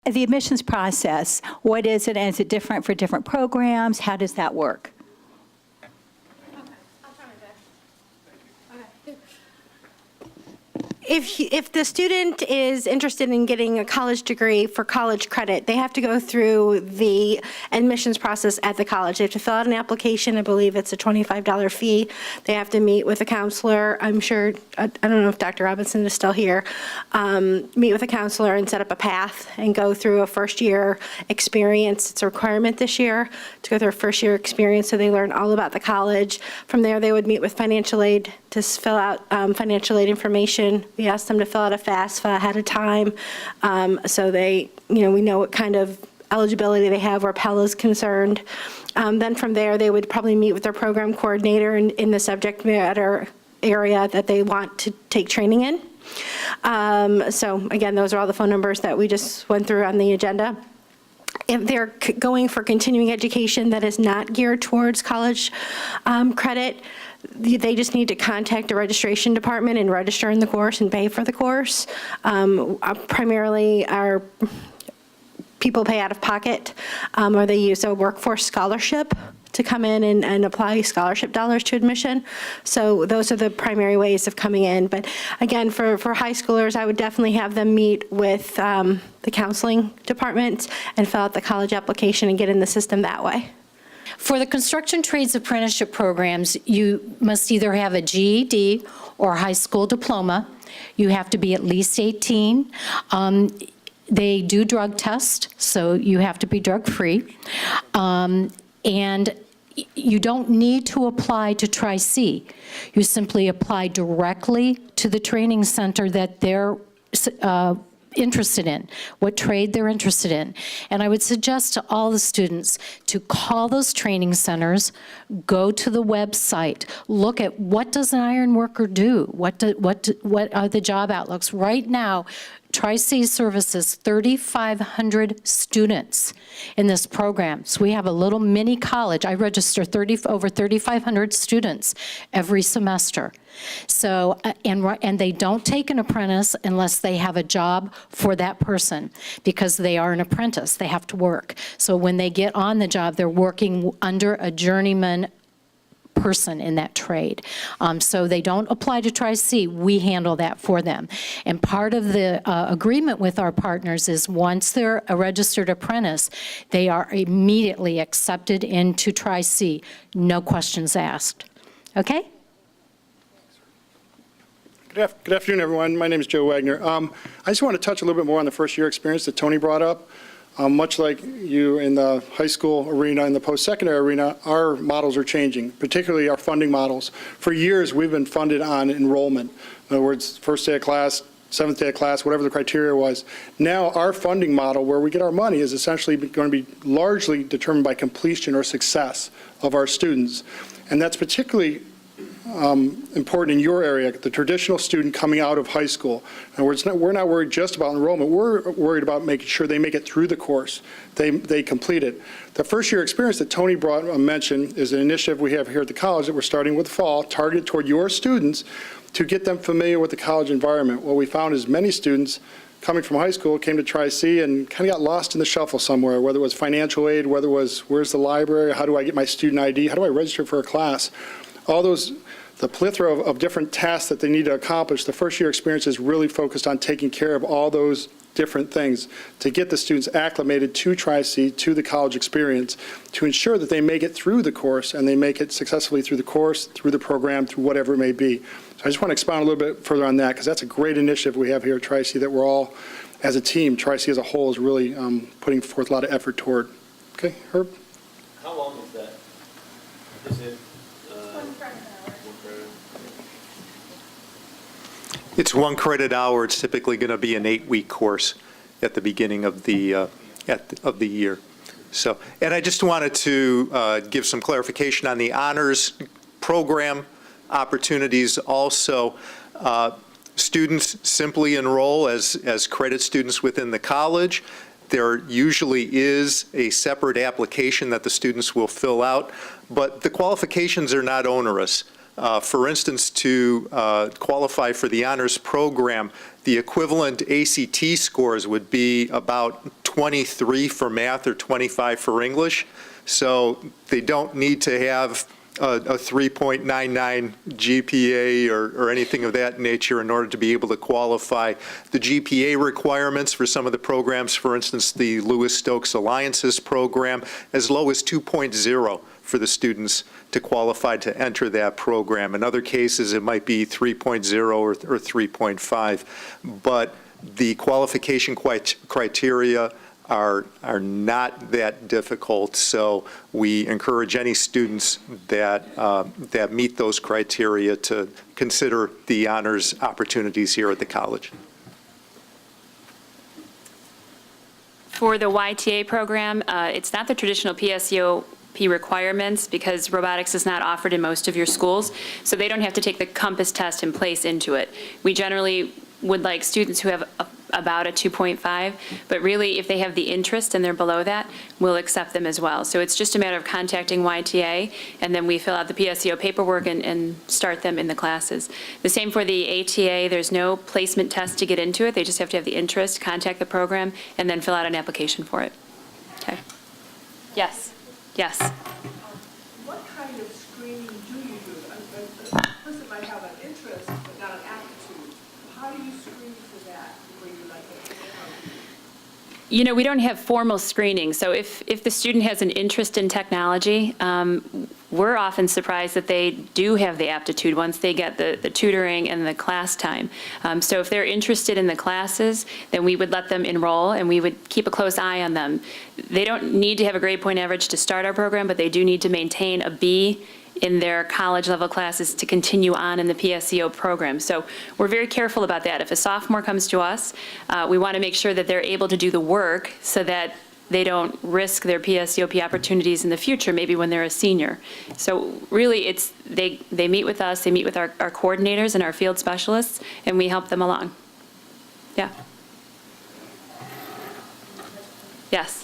the admissions process, what is it? Is it different for different programs? How does that work? If the student is interested in getting a college degree for college credit, they have to go through the admissions process at the college. They have to fill out an application. I believe it's a $25 fee. They have to meet with a counselor. I'm sure, I don't know if Dr. Robinson is still here, meet with a counselor and set up a path and go through a first year experience. It's a requirement this year to go through a first year experience, so they learn all about the college. From there, they would meet with financial aid to fill out financial aid information. We asked them to fill out a FAFSA ahead of time, so they, we know what kind of eligibility they have where Pell is concerned. Then from there, they would probably meet with their program coordinator in the subject matter area that they want to take training in. So again, those are all the phone numbers that we just went through on the agenda. If they're going for continuing education that is not geared towards college credit, they just need to contact the registration department and register in the course and pay for the course. Primarily, our people pay out of pocket, or they use a workforce scholarship to come in and apply scholarship dollars to admission. So those are the primary ways of coming in. But again, for high schoolers, I would definitely have them meet with the counseling department and fill out the college application and get in the system that way. For the construction trades apprenticeship programs, you must either have a GED or a high school diploma. You have to be at least 18. They do drug test, so you have to be drug-free. And you don't need to apply to Tri-C. You simply apply directly to the training center that they're interested in, what trade they're interested in. And I would suggest to all the students to call those training centers, go to the website, look at what does an iron worker do? What are the job outlooks? Right now, Tri-C services 3,500 students in this program. So we have a little mini college. I register over 3,500 students every semester. So, and they don't take an apprentice unless they have a job for that person, because they are an apprentice. They have to work. So when they get on the job, they're working under a journeyman person in that trade. So they don't apply to Tri-C. We handle that for them. And part of the agreement with our partners is once they're a registered apprentice, they are immediately accepted into Tri-C. No questions asked. Okay? Good afternoon, everyone. My name is Joe Wagner. I just want to touch a little bit more on the first year experience that Tony brought up. Much like you in the high school arena and the post-secondary arena, our models are changing, particularly our funding models. For years, we've been funded on enrollment. In other words, first day of class, seventh day of class, whatever the criteria was. Now, our funding model, where we get our money, is essentially going to be largely determined by completion or success of our students. And that's particularly important in your area, the traditional student coming out of high school. In other words, we're not worried just about enrollment. We're worried about making sure they make it through the course, they complete it. The first year experience that Tony mentioned is an initiative we have here at the college that we're starting with fall, targeted toward your students to get them familiar with the college environment. What we found is many students coming from high school came to Tri-C and kind of got lost in the shuffle somewhere, whether it was financial aid, whether it was where's the library, how do I get my student ID, how do I register for a class. All those, the plethora of different tasks that they need to accomplish, the first year experience is really focused on taking care of all those different things to get the students acclimated to Tri-C, to the college experience, to ensure that they make it through the course and they make it successfully through the course, through the program, through whatever it may be. So I just want to expound a little bit further on that, because that's a great initiative we have here at Tri-C that we're all, as a team, Tri-C as a whole is really putting forth a lot of effort toward. Okay, Herb? How long is that? Is it? It's 1 credit hour. It's typically going to be an 8-week course at the beginning of the year. So, and I just wanted to give some clarification on the honors program opportunities. Also, students simply enroll as credit students within the college. There usually is a separate application that the students will fill out, but the qualifications are not onerous. For instance, to qualify for the honors program, the equivalent ACT scores would be about 23 for math or 25 for English. So they don't need to have a 3.99 GPA or anything of that nature in order to be able to qualify. The GPA requirements for some of the programs, for instance, the Lewis Stokes Alliances program, as low as 2.0 for the students to qualify to enter that program. In other cases, it might be 3.0 or 3.5. But the qualification criteria are not that difficult, so we encourage any students that meet those criteria to consider the honors opportunities here at the college. For the YTA program, it's not the traditional PSEOP requirements because robotics is not offered in most of your schools, so they don't have to take the Compass test and place into it. We generally would like students who have about a 2.5, but really if they have the interest and they're below that, we'll accept them as well. So it's just a matter of contacting YTA, and then we fill out the PSEO paperwork and start them in the classes. The same for the ATA, there's no placement test to get into it, they just have to have the interest, contact the program, and then fill out an application for it. Okay. Yes, yes. What kind of screening do you do? A person might have an interest but not an aptitude. How do you screen for that before you like it? You know, we don't have formal screening, so if the student has an interest in technology, we're often surprised that they do have the aptitude once they get the tutoring and the class time. So if they're interested in the classes, then we would let them enroll and we would keep a close eye on them. They don't need to have a grade point average to start our program, but they do need to maintain a B in their college level classes to continue on in the PSEO program. So we're very careful about that. If a sophomore comes to us, we want to make sure that they're able to do the work so that they don't risk their PSEOP opportunities in the future, maybe when they're a senior. So really, it's they meet with us, they meet with our coordinators and our field specialists, and we help them along. Yeah. Yes.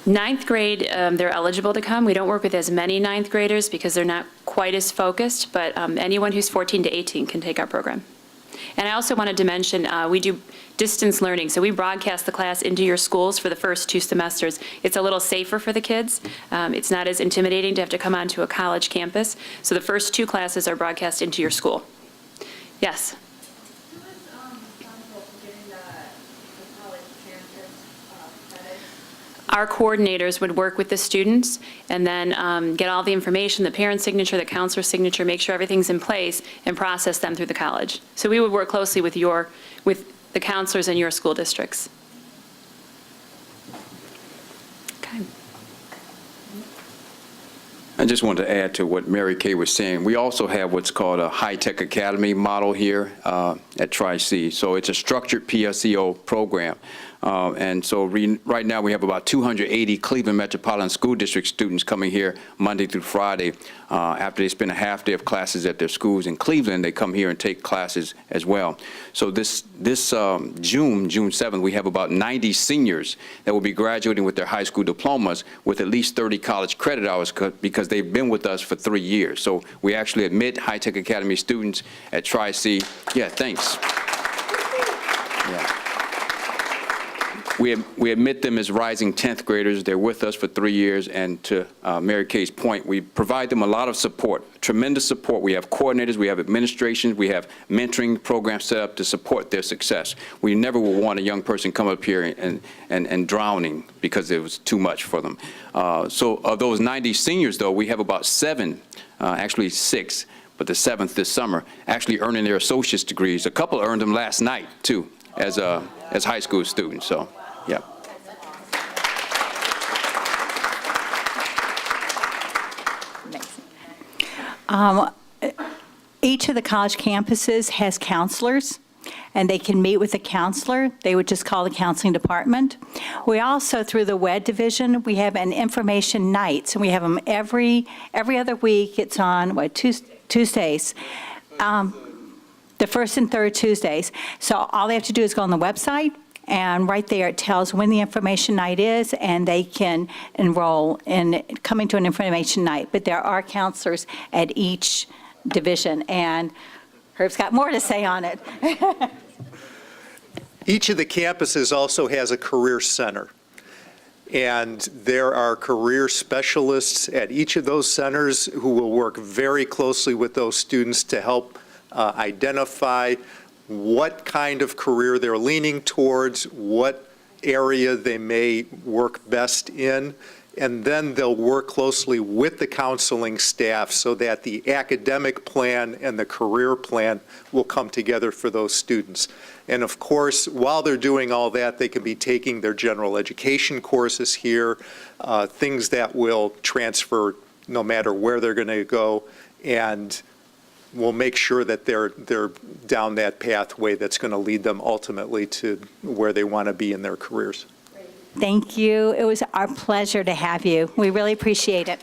Ninth grade, they're eligible to come. We don't work with as many ninth graders because they're not quite as focused, but anyone who's 14 to 18 can take our program. And I also wanted to mention, we do distance learning. So we broadcast the class into your schools for the first 2 semesters. It's a little safer for the kids. It's not as intimidating to have to come onto a college campus. So the first 2 classes are broadcast into your school. Yes? Who is responsible for getting the college campus credit? Our coordinators would work with the students and then get all the information, the parent signature, the counselor signature, make sure everything's in place, and process them through the college. So we would work closely with the counselors in your school districts. Okay. I just wanted to add to what Mary Kay was saying. We also have what's called a high-tech academy model here at Tri-C. So it's a structured PSEO program. And so right now we have about 280 Cleveland Metropolitan School District students coming here Monday through Friday. After they spend a half day of classes at their schools in Cleveland, they come here and take classes as well. So this June 7th, we have about 90 seniors that will be graduating with their high school diplomas with at least 30 college credit hours because they've been with us for 3 years. So we actually admit high-tech academy students at Tri-C. Yeah, thanks. Yeah. We admit them as rising 10th graders. They're with us for 3 years, and to Mary Kay's point, we provide them a lot of support, tremendous support. We have coordinators, we have administration, we have mentoring programs set up to support their success. We never will want a young person come up here and drowning because it was too much for them. So of those 90 seniors, though, we have about 7, actually 6, but the 7th this summer, actually earning their associate's degrees. A couple earned them last night, too, as high school students, so. Yeah. Each of the college campuses has counselors, and they can meet with a counselor. They would just call the counseling department. We also, through the WED division, we have an information nights, and we have them every other week. It's on, Tuesdays. The first and third Tuesdays. So all they have to do is go on the website, and right there it tells when the information night is, and they can enroll in coming to an information night. But there are counselors at each division, and Herb's got more to say on it. Each of the campuses also has a career center. And there are career specialists at each of those centers who will work very closely with those students to help identify what kind of career they're leaning towards, what area they may work best in, and then they'll work closely with the counseling staff so that the academic plan and the career plan will come together for those students. And of course, while they're doing all that, they can be taking their general education courses here, things that will transfer no matter where they're going to go, and we'll make sure that they're down that pathway that's going to lead them ultimately to where they want to be in their careers. Thank you. It was our pleasure to have you. We really appreciate it.